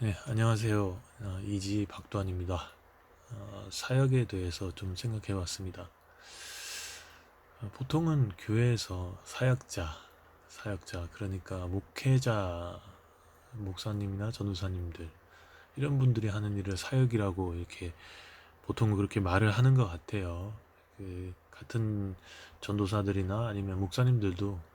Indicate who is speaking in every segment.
Speaker 1: 네, 안녕하세요. 이지 박도환입니다. 사역에 대해서 좀 생각해 봤습니다. 보통은 교회에서 사역자, 그러니까 목회자, 목사님이나 전도사님들, 이런 분들이 하는 일을 사역이라고 이렇게 보통 그렇게 말을 하는 것 같아요. 같은 전도사들이나 아니면 목사님들도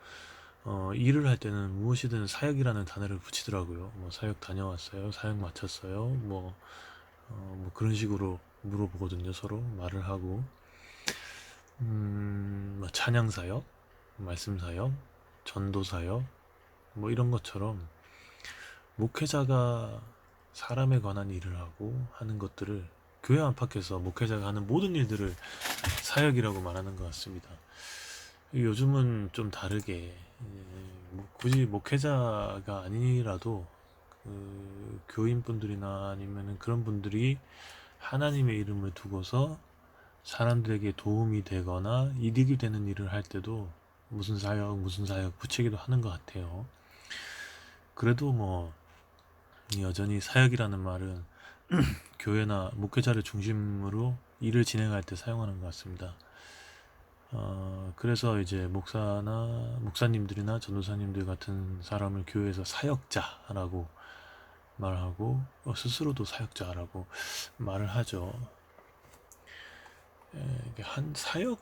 Speaker 1: 일을 할 때는 무엇이든 사역이라는 단어를 붙이더라고요. 뭐 사역 다녀왔어요, 사역 마쳤어요, 뭐 그런 식으로 물어보거든요. 서로 말을 하고 뭐 찬양사역, 말씀사역, 전도사역, 뭐 이런 것처럼 목회자가 사람에 관한 일을 하고 하는 것들을 교회 안팎에서 목회자가 하는 모든 일들을 사역이라고 말하는 것 같습니다. 요즘은 좀 다르게 뭐 굳이 목회자가 아니라도 교인분들이나 아니면 그런 분들이 하나님의 이름을 두고서 사람들에게 도움이 되거나 이득이 되는 일을 할 때도 무슨 사역 붙이기도 하는 것 같아요. 그래도 뭐 여전히 사역이라는 말은 교회나 목회자를 중심으로 일을 진행할 때 사용하는 것 같습니다. 그래서 이제 목사님들이나 전도사님들 같은 사람을 교회에서 사역자라고 말하고 스스로도 사역자라고 말을 하죠. 한 사역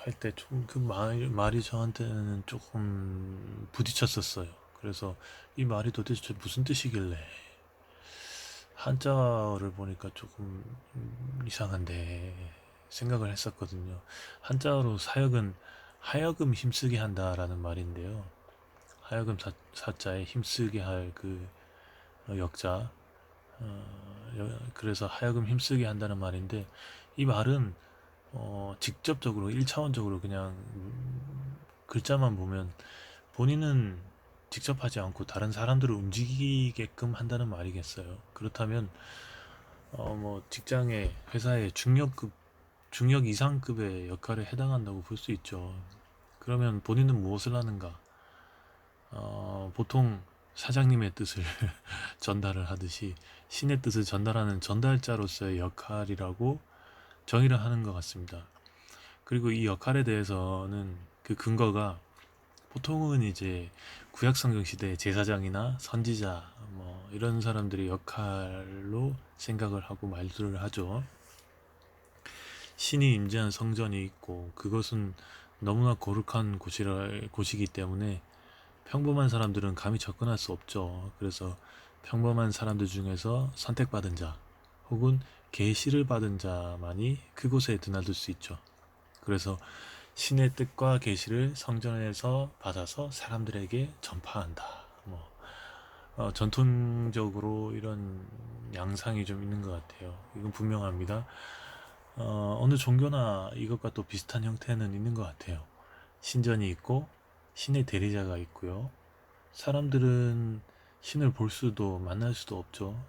Speaker 1: 할 때 좀 그 말이 저한테는 조금 부딪혔었어요. 그래서 이 말이 도대체 무슨 뜻이길래 한자어를 보니까 조금 이상한데 생각을 했었거든요. 한자어로 사역은 하여금 힘쓰게 한다라는 말인데요. 하여금 사자에 힘쓰게 할 그 역자. 그래서 하여금 힘쓰게 한다는 말인데 이 말은 직접적으로 1차원적으로 그냥 글자만 보면 본인은 직접 하지 않고 다른 사람들을 움직이게끔 한다는 말이겠어요. 그렇다면 뭐 직장의 회사의 중력 이상급의 역할에 해당한다고 볼 수 있죠. 그러면 본인은 무엇을 하는가? 보통 사장님의 뜻을 전달을 하듯이 신의 뜻을 전달하는 전달자로서의 역할이라고 정의를 하는 것 같습니다. 그리고 이 역할에 대해서는 그 근거가 보통은 이제 구약 성경 시대의 제사장이나 선지자 뭐 이런 사람들의 역할로 생각을 하고 말들을 하죠. 신이 임재한 성전이 있고 그것은 너무나 거룩한 곳이기 때문에 평범한 사람들은 감히 접근할 수 없죠. 그래서 평범한 사람들 중에서 선택받은 자 혹은 계시를 받은 자만이 그곳에 드나들 수 있죠. 그래서 신의 뜻과 계시를 성전에서 받아서 사람들에게 전파한다. 전통적으로 이런 양상이 좀 있는 것 같아요. 이건 분명합니다. 어느 종교나 이것과 또 비슷한 형태는 있는 것 같아요. 신전이 있고 신의 대리자가 있고요. 사람들은 신을 볼 수도 만날 수도 없죠.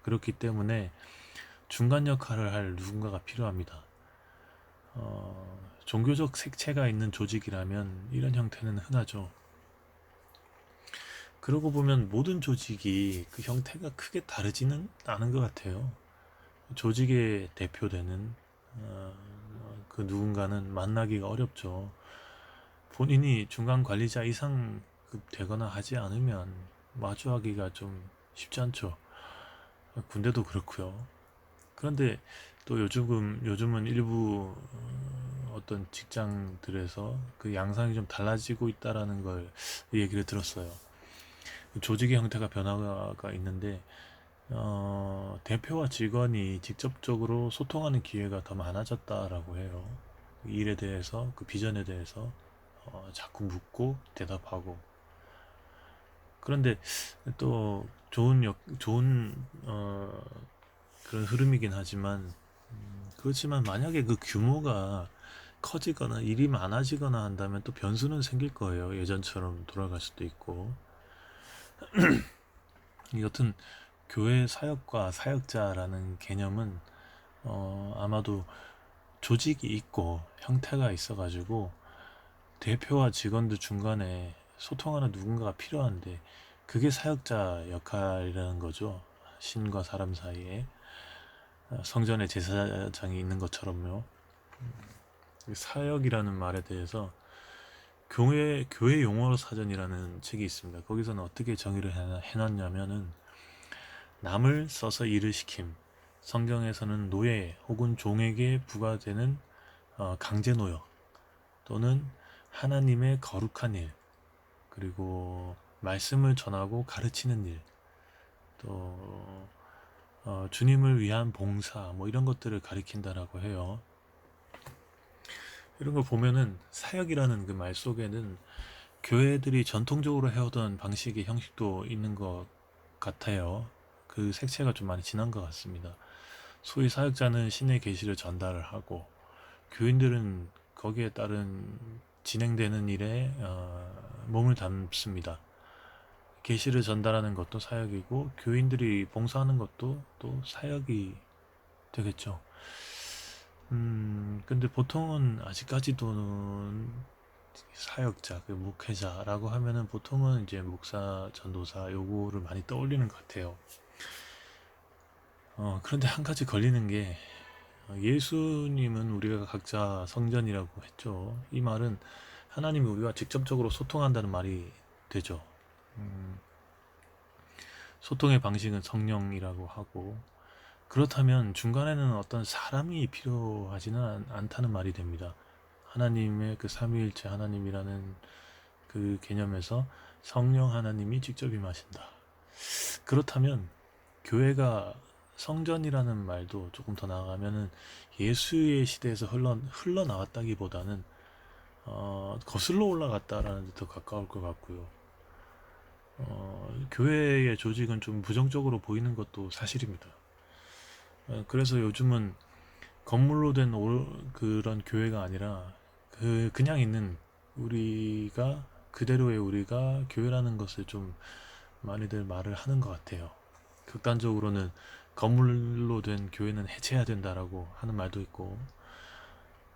Speaker 1: 그렇기 때문에 중간 역할을 할 누군가가 필요합니다. 종교적 색채가 있는 조직이라면 이런 형태는 흔하죠. 그러고 보면 모든 조직이 그 형태가 크게 다르지는 않은 것 같아요. 조직의 대표되는 어, 그 누군가는 만나기가 어렵죠. 본인이 중간 관리자 이상급 되거나 하지 않으면 마주하기가 좀 쉽지 않죠. 군대도 그렇고요. 그런데 또 요즘은 일부 어떤 직장들에서 그 양상이 좀 달라지고 있다라는 걸 얘기를 들었어요. 조직의 형태가 변화가 있는데 대표와 직원이 직접적으로 소통하는 기회가 더 많아졌다라고 해요. 그 일에 대해서, 그 비전에 대해서 자꾸 묻고 대답하고. 그런데 또 좋은 그런 흐름이긴 하지만 그렇지만 만약에 그 규모가 커지거나 일이 많아지거나 한다면 또 변수는 생길 거예요. 예전처럼 돌아갈 수도 있고. 여튼 교회 사역과 사역자라는 개념은 아마도 조직이 있고 형태가 있어가지고 대표와 직원들 중간에 소통하는 누군가가 필요한데 그게 사역자 역할이라는 거죠. 신과 사람 사이에 성전에 제사장이 있는 것처럼요. 사역이라는 말에 대해서 교회 용어 사전이라는 책이 있습니다. 거기서는 어떻게 정의를 해놨냐면은 남을 써서 일을 시킴. 성경에서는 노예 혹은 종에게 부과되는 강제 노역 또는 하나님의 거룩한 일, 그리고 말씀을 전하고 가르치는 일, 또 주님을 위한 봉사, 뭐 이런 것들을 가리킨다라고 해요. 이런 걸 보면은 사역이라는 그 말 속에는 교회들이 전통적으로 해오던 방식의 형식도 있는 것 같아요. 그 색채가 좀 많이 진한 것 같습니다. 소위 사역자는 신의 계시를 전달을 하고 교인들은 거기에 따른 진행되는 일에 몸을 담습니다. 계시를 전달하는 것도 사역이고 교인들이 봉사하는 것도 또 사역이 되겠죠. 근데 보통은 아직까지도 사역자, 그 목회자라고 하면은 보통은 이제 목사, 전도사 요거를 많이 떠올리는 것 같아요. 그런데 한 가지 걸리는 게 예수님은 우리가 각자 성전이라고 했죠. 이 말은 하나님이 우리와 직접적으로 소통한다는 말이 되죠. 음, 소통의 방식은 성령이라고 하고 그렇다면 중간에는 어떤 사람이 필요하지는 않다는 말이 됩니다. 하나님의 그 삼위일체 하나님이라는 그 개념에서 성령 하나님이 직접 임하신다. 그렇다면 교회가 성전이라는 말도 조금 더 나아가면은 예수의 시대에서 흘러나왔다기보다는 거슬러 올라갔다라는 데 더 가까울 것 같고요. 교회의 조직은 좀 부정적으로 보이는 것도 사실입니다. 그래서 요즘은 건물로 된 그런 교회가 아니라 그냥 있는 우리가 그대로의 우리가 교회라는 것을 좀 많이들 말을 하는 것 같아요. 극단적으로는 건물로 된 교회는 해체해야 된다라고 하는 말도 있고,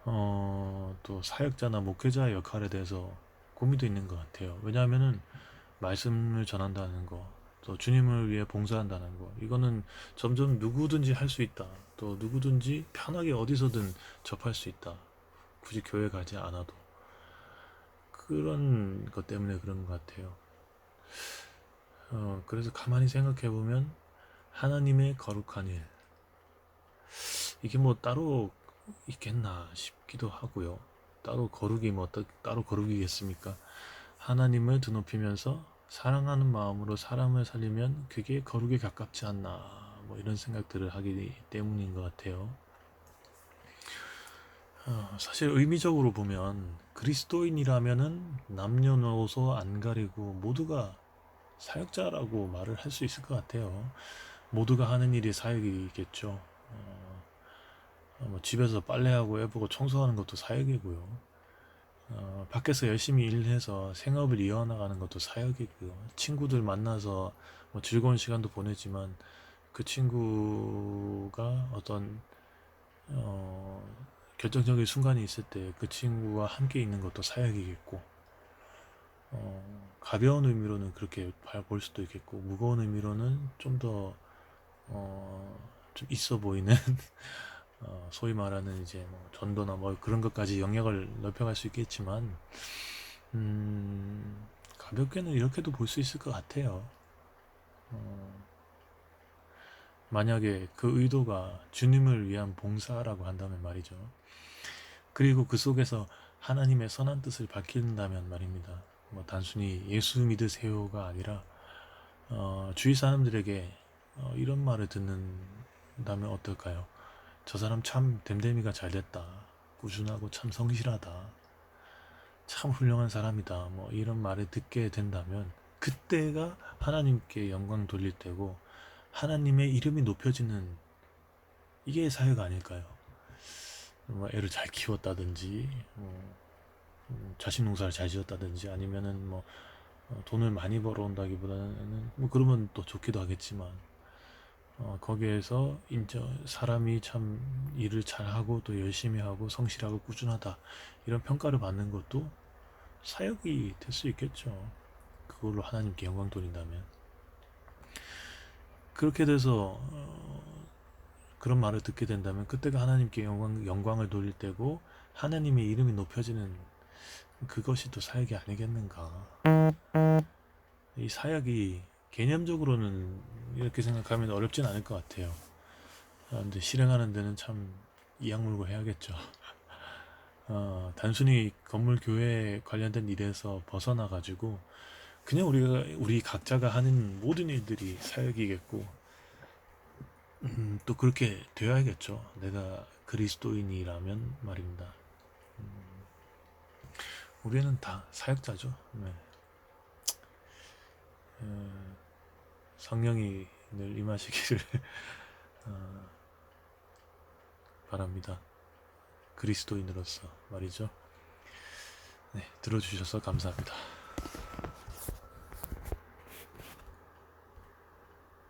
Speaker 1: 또 사역자나 목회자의 역할에 대해서 고민도 있는 것 같아요. 왜냐하면은 말씀을 전한다는 거, 또 주님을 위해 봉사한다는 거, 이거는 점점 누구든지 할 수 있다. 또 누구든지 편하게 어디서든 접할 수 있다. 굳이 교회 가지 않아도. 그런 것 때문에 그런 것 같아요. 그래서 가만히 생각해 보면 하나님의 거룩한 일, 이게 뭐 따로 있겠나 싶기도 하고요. 따로 거룩이 따로 거룩이겠습니까? 하나님을 드높이면서 사랑하는 마음으로 사람을 살리면 그게 거룩에 가깝지 않나, 뭐 이런 생각들을 하기 때문인 것 같아요. 사실 의미적으로 보면 그리스도인이라면은 남녀노소 안 가리고 모두가 사역자라고 말을 할 수 있을 것 같아요. 모두가 하는 일이 사역이겠죠. 뭐 집에서 빨래하고 애보고 청소하는 것도 사역이고요. 밖에서 열심히 일해서 생업을 이어나가는 것도 사역이고요. 친구들 만나서 뭐 즐거운 시간도 보내지만 그 친구가 어떤 어, 결정적인 순간이 있을 때 그 친구와 함께 있는 것도 사역이겠고, 가벼운 의미로는 그렇게 볼 수도 있겠고, 무거운 의미로는 좀 있어 보이는 소위 말하는 이제 뭐 전도나 뭐 그런 것까지 영역을 넓혀갈 수 있겠지만, 가볍게는 이렇게도 볼 수 있을 것 같아요. 어, 만약에 그 의도가 주님을 위한 봉사라고 한다면 말이죠. 그리고 그 속에서 하나님의 선한 뜻을 밝힌다면 말입니다. 뭐 단순히 예수 믿으세요가 아니라 주위 사람들에게 이런 말을 듣는다면 어떨까요? 저 사람 참 됨됨이가 잘 됐다. 꾸준하고 참 성실하다. 참 훌륭한 사람이다. 뭐 이런 말을 듣게 된다면 그때가 하나님께 영광 돌릴 때고 하나님의 이름이 높여지는 이게 사역 아닐까요? 뭐 애를 잘 키웠다든지 자식 농사를 잘 지었다든지 아니면은 뭐 돈을 많이 벌어온다기보다는 뭐 그러면 또 좋기도 하겠지만 거기에서 사람이 참 일을 잘하고 또 열심히 하고 성실하고 꾸준하다 이런 평가를 받는 것도 사역이 될 수 있겠죠. 그걸로 하나님께 영광 돌린다면, 그렇게 돼서 그런 말을 듣게 된다면 그때가 하나님께 영광을 돌릴 때고 하나님의 이름이 높여지는 그것이 또 사역이 아니겠는가. 이 사역이 개념적으로는 이렇게 생각하면 어렵진 않을 것 같아요. 근데 실행하는 데는 참 이악 물고 해야겠죠. 단순히 건물 교회 관련된 일에서 벗어나 가지고 그냥 우리 각자가 하는 모든 일들이 사역이겠고, 또 그렇게 되어야겠죠. 내가 그리스도인이라면 말입니다. 우리는 다 사역자죠. 네. 성령이 늘 임하시기를 바랍니다. 그리스도인으로서 말이죠. 네, 들어주셔서 감사합니다.